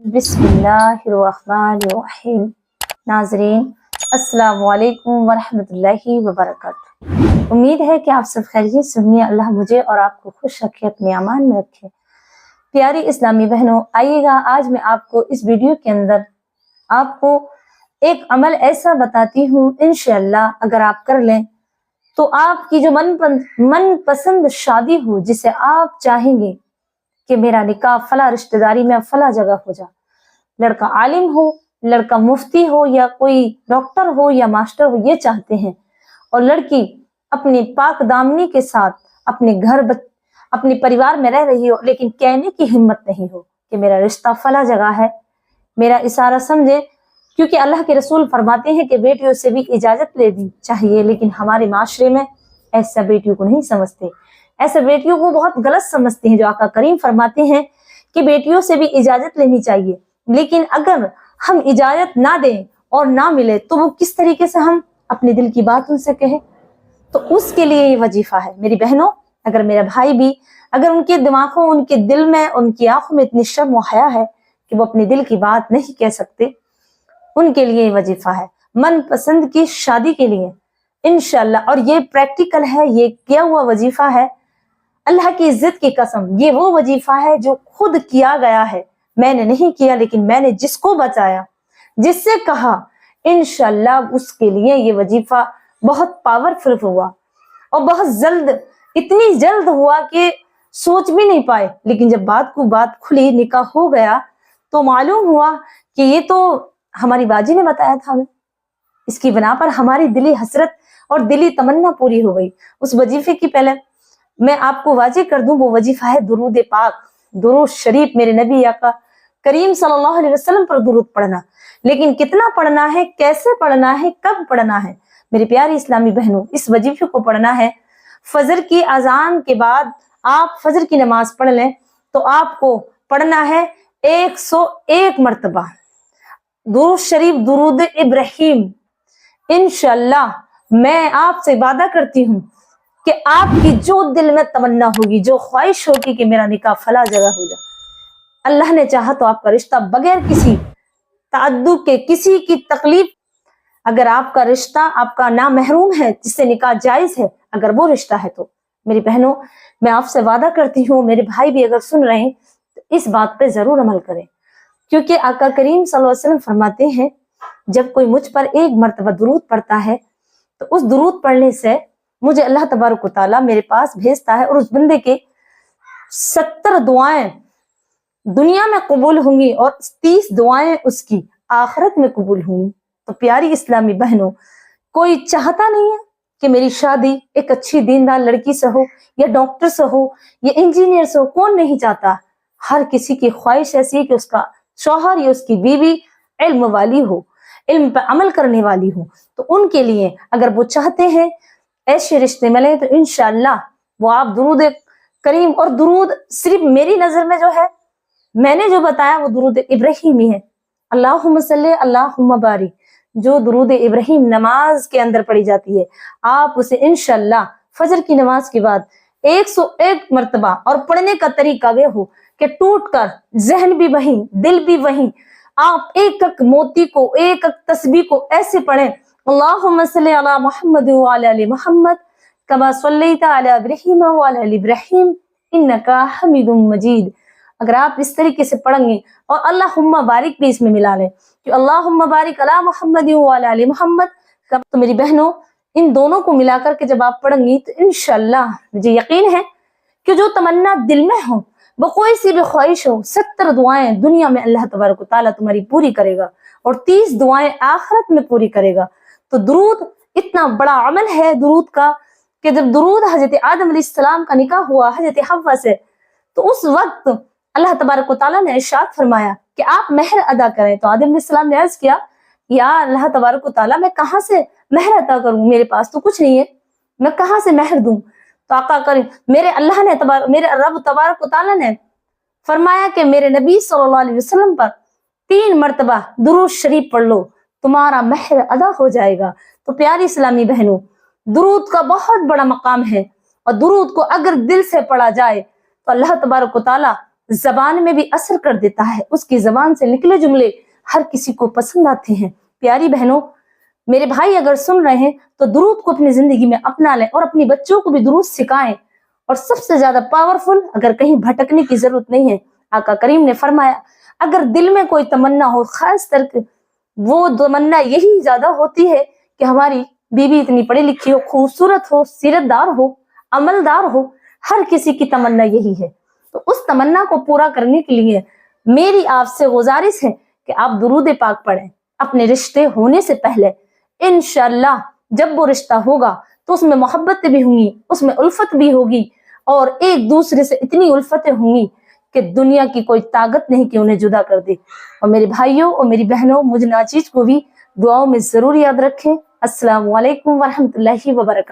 बिस्मिल्लाहिर्रहमानिर्रहीम। नाज़रीन अस्सलामु अलैकुम वरहमतुल्लाहि वबरकातुहू। उम्मीद है कि आप सब खैरियत से होंगे। अल्लाह मुझे और आपको खुश रखे, अपने अमान में रखे। प्यारी इस्लामी बहनों, आइएगा आज मैं आपको इस वीडियो के अंदर आपको एक अमल ऐसा बताती हूँ, इंशाअल्लाह अगर आप कर लें तो आपकी जो मनपसंद शादी हो, जिसे आप चाहेंगे कि मेरा निकाह फला रिश्तेदारी में फला जगह हो जा, लड़का आलिम हो, लड़का मुफ्ती हो, या कोई डॉक्टर हो या मास्टर हो, ये चाहते हैं, और लड़की अपनी पाक दामनी के साथ अपने घर अपने परिवार में रह रही हो, लेकिन कहने की हिम्मत नहीं हो कि मेरा रिश्ता फला जगह है, मेरा इशारा समझे। क्योंकि अल्लाह के रसूल फरमाते हैं कि बेटियों से भी इजाजत लेनी चाहिए, लेकिन हमारे माशरे में ऐसा बेटियों को नहीं समझते, ऐसे बेटियों को बहुत गलत समझते हैं। जो आका करीम फरमाते हैं कि बेटियों से भी इजाजत लेनी चाहिए, लेकिन अगर हम इजाजत ना दें और ना मिले तो वो किस तरीके से हम अपने दिल की बात उनसे कहें। तो उसके लिए ये वजीफा है मेरी बहनों। अगर मेरा भाई भी, अगर उनके दिमागों, उनके दिल में, उनकी आंखों में इतनी शर्म और हया है कि वो अपने दिल की बात नहीं कह सकते, उनके लिए वजीफा है मनपसंद की शादी के लिए इंशाअल्लाह। और ये प्रैक्टिकल है, ये किया हुआ वजीफा है। अल्लाह की इज्जत की कसम, ये वो वजीफा है जो खुद किया गया है। मैंने नहीं किया, लेकिन मैंने जिसको बचाया, जिससे कहा, इंशाअल्लाह उसके लिए ये वजीफा बहुत पावरफुल हुआ और बहुत जल्द, इतनी जल्द हुआ कि सोच भी नहीं पाए। लेकिन जब बात खुली, निकाह हो गया, तो मालूम हुआ कि ये तो हमारी बाजी ने बताया था हमें। इसकी बना पर हमारी दिली हसरत और दिली तमन्ना पूरी हो गई। उस वजीफे की पहले मैं आपको वाजे कर दूं, वो वजीफा है दुरूद पाक, दुरूद शरीफ, मेरे नबी आका करीम सल्लल्लाहु अलैहि वसल्लम पर दुरूद पढ़ना। लेकिन कितना पढ़ना है, कैसे पढ़ना है, कब पढ़ना है मेरी प्यारी इस्लामी बहनों। इस वजीफे को पढ़ना है फजर की अजान के बाद। आप फजर की नमाज पढ़ लें तो आपको पढ़ना है 101 मरतबा दुरूद शरीफ, दुरूद इब्राहिम। इंशाअल्लाह मैं आपसे वादा करती हूँ कि आपकी जो दिल में तमन्ना होगी, जो ख्वाहिश होगी कि मेरा निकाह फला जगह हो जाए, अल्लाह ने चाहा तो आपका रिश्ता बगैर किसी ताअद्दुब के, किसी की तकलीफ, अगर आपका रिश्ता आपका ना महरूम है, जिससे निकाह जायज है, अगर वो रिश्ता है, तो मेरी बहनों मैं आपसे वादा करती हूँ, मेरे भाई भी अगर सुन रहे हैं तो इस बात पे जरूर अमल करें। क्योंकि आका करीम सल्लल्लाहु अलैहि वसल्लम फरमाते हैं, जब कोई मुझ पर एक मर्तबा दुरूद पढ़ता है तो उस दुरूद पढ़ने से मुझे अल्लाह तबारक व तआला मेरे पास भेजता है, और उस बंदे के 70 दुआएं दुनिया में कबूल होंगी और 30 दुआएं उसकी आखिरत में कबूल होंगी। तो प्यारी इस्लामी बहनों, कोई चाहता नहीं है कि मेरी शादी एक अच्छी दीनदार लड़की से हो, या डॉक्टर से हो, या इंजीनियर से हो। कौन नहीं चाहता? हर किसी की ख्वाहिश ऐसी है कि उसका शौहर या उसकी बीवी इल्म वाली हो, इल्म पर अमल करने वाली हो। तो उनके लिए अगर वो चाहते हैं ऐसे रिश्ते मिले, तो इंशाअल्लाह वो आप दुरूद करीम, और दुरूद सिर्फ मेरी नजर में जो है, मैंने जो बताया वो दुरूद इब्राहिम ही है। अल्लाहुम्मा सल्ली अल्लाहुम्मा बारिक, जो दुरूद इब्राहिम नमाज के अंदर पढ़ी जाती है, आप उसे इंशाअल्लाह फजर की नमाज के बाद 101 मरतबा, और पढ़ने का तरीका ये हो कि टूट कर, जहन भी वही, दिल भी वही, आप एक एक मोती को, एक एक तस्बीह को ऐसे पढ़ें, अल्लाहुम्मा सल्ली अला मुहम्मद व अला आलि मुहम्मद कमा सल्लैता अला इब्राहीम व अला आलि इब्राहीम इन्नका हमीदुम मजीद। अगर आप इस तरीके से पढ़ेंगे और अल्लाहुम्मा बारिक भी इसमें मिला लें कि अल्लाहुम्मा बारिक अला मुहम्मद व अला आलि मुहम्मद, तो मेरी बहनों इन दोनों को मिलाकर के जब आप पढ़ेंगी तो इंशाअल्लाह मुझे यकीन है कि जो तमन्ना दिल में हो, वो कोई सी भी ख्वाहिश हो, 70 दुआएं दुनिया में अल्लाह तबारक व तआला तुम्हारी पूरी करेगा, और 30 दुआएं आखिरत में पूरी करेगा। तो दुरूद इतना बड़ा अमल है दुरूद का, कि जब दुरूद हजरत आदम अलैहिस्सलाम का निकाह हुआ हजरत हव्वा से, तो उस वक्त अल्लाह तबारक व तआला ने इरशाद फरमाया कि आप महर अदा करें। तो आदम अलैहिस्सलाम ने अर्ज किया, या अल्लाह तबारक व तआला मैं कहाँ से महर अदा करूं, मेरे पास तो कुछ नहीं है, मैं कहाँ से महर दूं। तो आका करीम, मेरे अल्लाह ने मेरे रब तबारक व तआला ने फरमाया कि मेरे नबी सल्लल्लाहु अलैहि वसल्लम पर 3 मरतबा दुरूद शरीफ पढ़ लो, तुम्हारा महर अदा हो जाएगा। तो प्यारी इस्लामी बहनों, दुरूद का बहुत बड़ा मकाम है, और दुरूद को अगर दिल से पढ़ा जाए तो अल्लाह तबारक व तआला जबान में भी असर कर देता है। उसकी जबान से निकले जुमले हर किसी को पसंद आते हैं। प्यारी बहनों, मेरे भाई अगर सुन रहे हैं तो दुरूद को अपनी जिंदगी में अपना लें और अपनी बच्चों को भी दुरूद सिखाएं। और सबसे ज्यादा पावरफुल, अगर कहीं भटकने की जरूरत नहीं है, आका करीम ने फरमाया अगर दिल में कोई तमन्ना हो, खास करके वो तमन्ना यही ज्यादा होती है कि हमारी बीवी इतनी पढ़ी लिखी हो, खूबसूरत हो, सीरतदार हो, अमलदार हो, हर किसी की तमन्ना यही है। तो उस तमन्ना को पूरा करने के लिए मेरी आपसे गुजारिश है कि आप दुरूद पाक पढ़ें अपने रिश्ते होने से पहले। इंशाअल्लाह जब वो रिश्ता होगा तो उसमें मोहब्बत भी होंगी, उसमें उल्फत भी होगी और एक दूसरे से इतनी उल्फतें होंगी कि दुनिया की कोई ताकत नहीं कि उन्हें जुदा कर दे। और मेरे भाइयों और मेरी बहनों, मुझ नाचीज को भी दुआओं में जरूर याद रखें। अस्सलाम वालेकुम वरहमतुल्लाहि वबरकातुहू।